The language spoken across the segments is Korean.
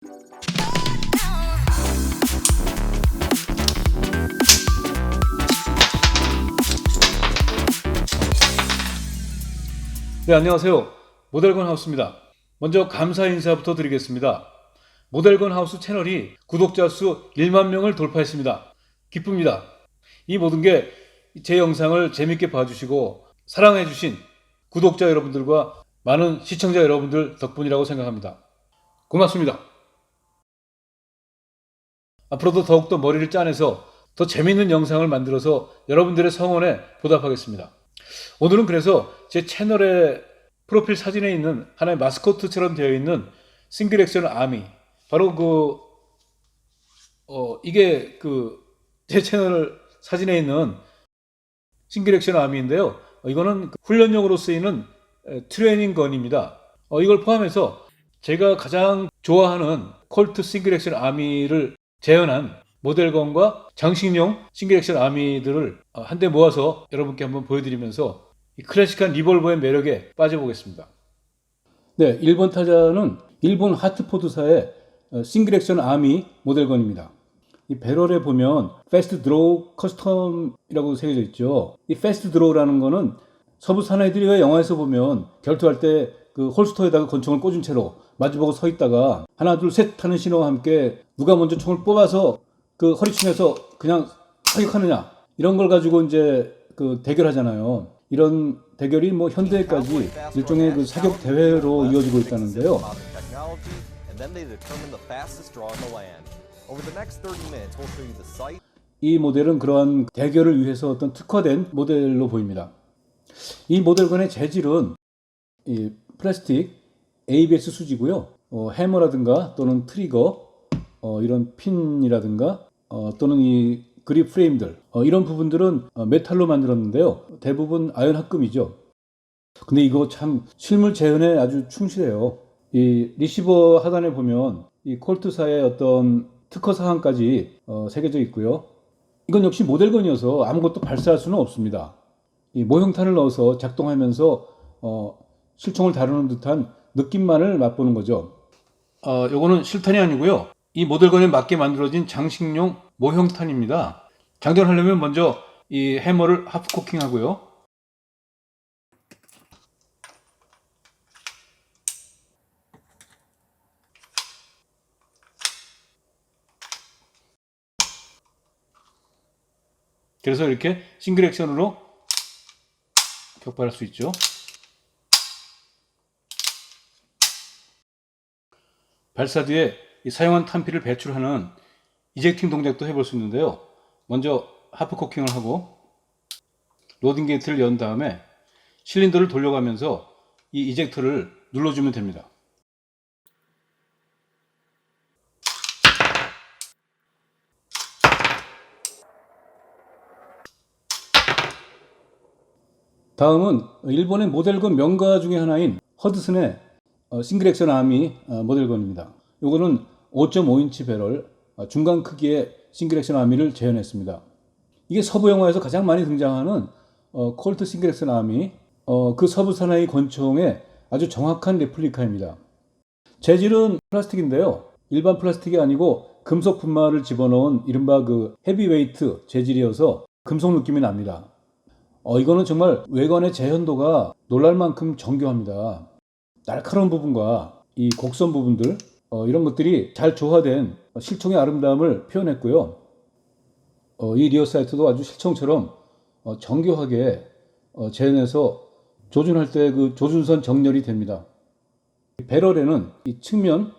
네, 안녕하세요. 모델건 하우스입니다. 먼저 감사 인사부터 드리겠습니다. 모델건 하우스 채널이 구독자 수 1만 명을 돌파했습니다. 기쁩니다. 이 모든 게 제 영상을 재밌게 봐주시고 사랑해주신 구독자 여러분들과 많은 시청자 여러분들 덕분이라고 생각합니다. 고맙습니다. 앞으로도 더욱더 머리를 짜내서 더 재밌는 영상을 만들어서 여러분들의 성원에 보답하겠습니다. 오늘은 그래서 제 채널의 프로필 사진에 있는 하나의 마스코트처럼 되어 있는 싱글 액션 아미, 바로 이게 제 채널 사진에 있는 싱글 액션 아미인데요. 이거는 훈련용으로 쓰이는 트레이닝 건입니다. 이걸 포함해서 제가 가장 좋아하는 콜트 싱글 액션 아미를 재현한 모델건과 장식용 싱글 액션 아미들을 한데 모아서 여러분께 한번 보여드리면서 이 클래식한 리볼버의 매력에 빠져보겠습니다. 네, 1번 타자는 일본 하트포드사의 싱글 액션 아미 모델건입니다. 이 배럴에 보면 패스트 드로우 커스텀이라고 새겨져 있죠. 이 패스트 드로우라는 거는 서부 사나이들이 왜 영화에서 보면 결투할 때 그 홀스터에다가 권총을 꽂은 채로 마주보고 서 있다가 하나 둘 셋 하는 신호와 함께 누가 먼저 총을 뽑아서 그 허리춤에서 그냥 사격하느냐, 이런 걸 가지고 이제 대결하잖아요. 이런 대결이 뭐 현대까지 일종의 그 사격 대회로 이어지고 있다는데요. 이 모델은 그러한 대결을 위해서 어떤 특화된 모델로 보입니다. 이 모델건의 재질은 이 플라스틱 ABS 수지고요. 해머라든가 또는 트리거, 이런 핀이라든가 또는 이 그립 프레임들, 이런 부분들은 메탈로 만들었는데요. 대부분 아연 합금이죠. 근데 이거 참 실물 재현에 아주 충실해요. 이 리시버 하단에 보면 이 콜트사의 어떤 특허 사항까지 새겨져 있고요. 이건 역시 모델건이어서 아무것도 발사할 수는 없습니다. 이 모형탄을 넣어서 작동하면서 실총을 다루는 듯한 느낌만을 맛보는 거죠. 요거는 실탄이 아니고요. 이 모델건에 맞게 만들어진 장식용 모형탄입니다. 장전하려면 먼저 이 해머를 하프 코킹 하고요. 그래서 이렇게 싱글 액션으로 격발할 수 있죠. 발사 뒤에 이 사용한 탄피를 배출하는 이젝팅 동작도 해볼 수 있는데요. 먼저 하프 코킹을 하고 로딩 게이트를 연 다음에 실린더를 돌려가면서 이 이젝터를 눌러주면 됩니다. 다음은 일본의 모델건 명가 중에 하나인 허드슨의 싱글 액션 아미 모델건입니다. 이거는 5.5인치 배럴 중간 크기의 싱글 액션 아미를 재현했습니다. 이게 서부 영화에서 가장 많이 등장하는 콜트 싱글 액션 아미, 그 서부 사나이 권총의 아주 정확한 레플리카입니다. 재질은 플라스틱인데요. 일반 플라스틱이 아니고 금속 분말을 집어넣은 이른바 그 헤비웨이트 재질이어서 금속 느낌이 납니다. 이거는 정말 외관의 재현도가 놀랄 만큼 정교합니다. 날카로운 부분과 이 곡선 부분들, 이런 것들이 잘 조화된 실총의 아름다움을 표현했고요. 이 리어 사이트도 아주 실총처럼 정교하게 재현해서 조준할 때 그 조준선 정렬이 됩니다. 배럴에는 이 측면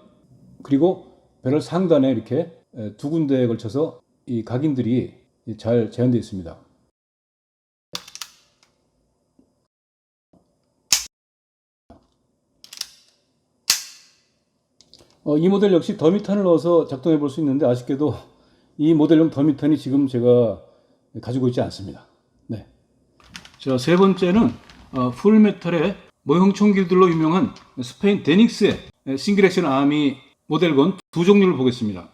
그리고 배럴 상단에 이렇게 두 군데에 걸쳐서 이 각인들이 잘 재현되어 있습니다. 이 모델 역시 더미탄을 넣어서 작동해 볼 수 있는데 아쉽게도 이 모델용 더미탄이 지금 제가 가지고 있지 않습니다. 네. 자, 세 번째는 풀메탈의 모형총 길들로 유명한 스페인 데닉스의 싱글 액션 아미 모델건 두 종류를 보겠습니다.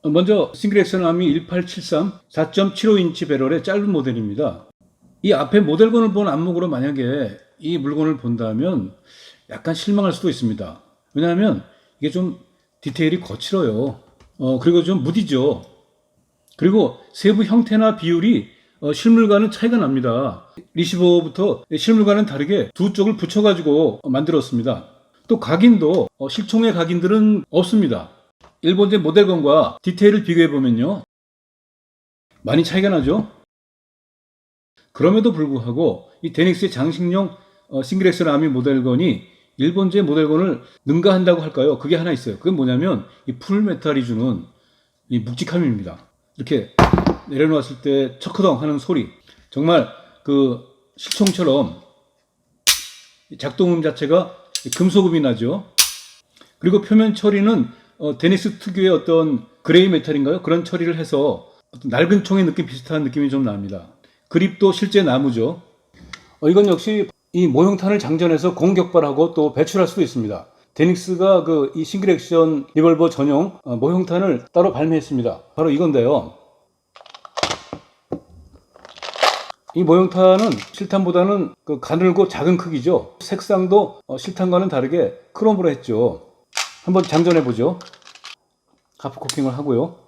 먼저 싱글 액션 아미 1873 4.75인치 배럴의 짧은 모델입니다. 이 앞에 모델건을 본 안목으로 만약에 이 물건을 본다면 약간 실망할 수도 있습니다. 왜냐하면 이게 좀 디테일이 거칠어요. 그리고 좀 무디죠. 그리고 세부 형태나 비율이 실물과는 차이가 납니다. 리시버부터 실물과는 다르게 두 쪽을 붙여가지고 만들었습니다. 또 각인도 실총의 각인들은 없습니다. 일본제 모델건과 디테일을 비교해보면요, 많이 차이가 나죠. 그럼에도 불구하고 이 데닉스의 장식용 싱글 액션 아미 모델건이 일본제 모델건을 능가한다고 할까요? 그게 하나 있어요. 그게 뭐냐면 이 풀메탈이 주는 이 묵직함입니다. 이렇게 내려놓았을 때 척커덩 하는 소리, 정말 그 실총처럼 작동음 자체가 금속음이 나죠. 그리고 표면 처리는 데닉스 특유의 어떤 그레이 메탈인가요? 그런 처리를 해서 어떤 낡은 총의 느낌 비슷한 느낌이 좀 납니다. 그립도 실제 나무죠. 이건 역시 이 모형탄을 장전해서 공격발하고 또 배출할 수도 있습니다. 데닉스가 이 싱글 액션 리볼버 전용 모형탄을 따로 발매했습니다. 바로 이건데요. 이 모형탄은 실탄보다는 가늘고 작은 크기죠. 색상도 실탄과는 다르게 크롬으로 했죠. 한번 장전해 보죠. 하프 코팅을 하고요.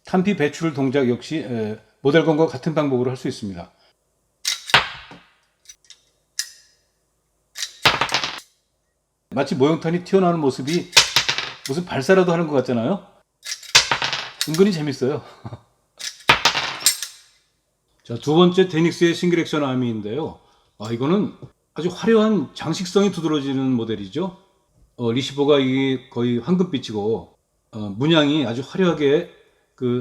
탄피 배출 동작 역시 모델건과 같은 방법으로 할 수 있습니다. 마치 모형탄이 튀어나오는 모습이 무슨 발사라도 하는 것 같잖아요. 은근히 재밌어요. 자, 두 번째 데닉스의 싱글 액션 아미인데요. 이거는 아주 화려한 장식성이 두드러지는 모델이죠. 리시버가 이게 거의 황금빛이고 문양이 아주 화려하게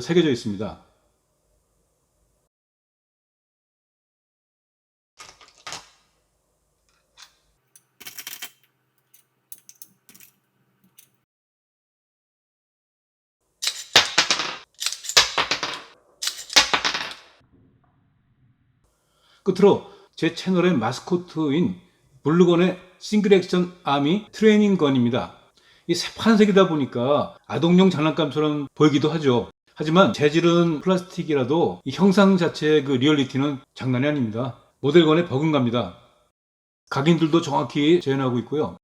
새겨져 있습니다. 끝으로 제 채널의 마스코트인 블루건의 싱글 액션 아미 트레이닝 건입니다. 이 새파란색이다 보니까 아동용 장난감처럼 보이기도 하죠. 하지만 재질은 플라스틱이라도 이 형상 자체의 리얼리티는 장난이 아닙니다. 모델건에 버금갑니다. 각인들도 정확히 재현하고 있고요.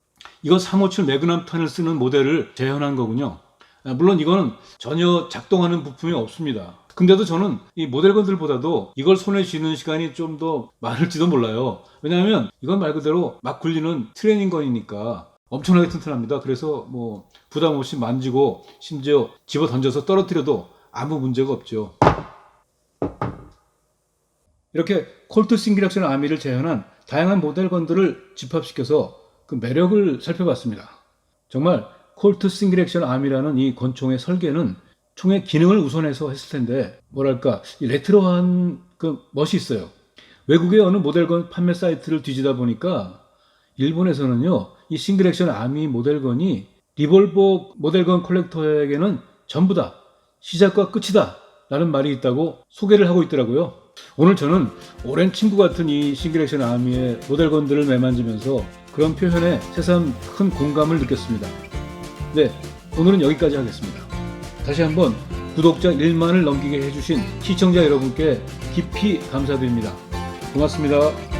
이건 357 매그넘 탄을 쓰는 모델을 재현한 거군요. 물론 이거는 전혀 작동하는 부품이 없습니다. 근데도 저는 이 모델건들보다도 이걸 손에 쥐는 시간이 좀 더 많을지도 몰라요. 왜냐하면 이건 말 그대로 막 굴리는 트레이닝건이니까 엄청나게 튼튼합니다. 그래서 부담 없이 만지고 심지어 집어 던져서 떨어뜨려도 아무 문제가 없죠. 이렇게 콜트 싱글 액션 아미를 재현한 다양한 모델건들을 집합시켜서 그 매력을 살펴봤습니다. 정말 콜트 싱글 액션 아미라는 이 권총의 설계는 총의 기능을 우선해서 했을 텐데 뭐랄까 이 레트로한 멋이 있어요. 외국의 어느 모델건 판매 사이트를 뒤지다 보니까 일본에서는요, 이 싱글 액션 아미 모델건이 리볼버 모델건 컬렉터에게는 전부 다 시작과 끝이다 라는 말이 있다고 소개를 하고 있더라고요. 오늘 저는 오랜 친구 같은 이 싱글 액션 아미의 모델건들을 매만지면서 그런 표현에 새삼 큰 공감을 느꼈습니다. 네, 오늘은 여기까지 하겠습니다. 다시 한번 구독자 1만을 넘기게 해주신 시청자 여러분께 깊이 감사드립니다. 고맙습니다.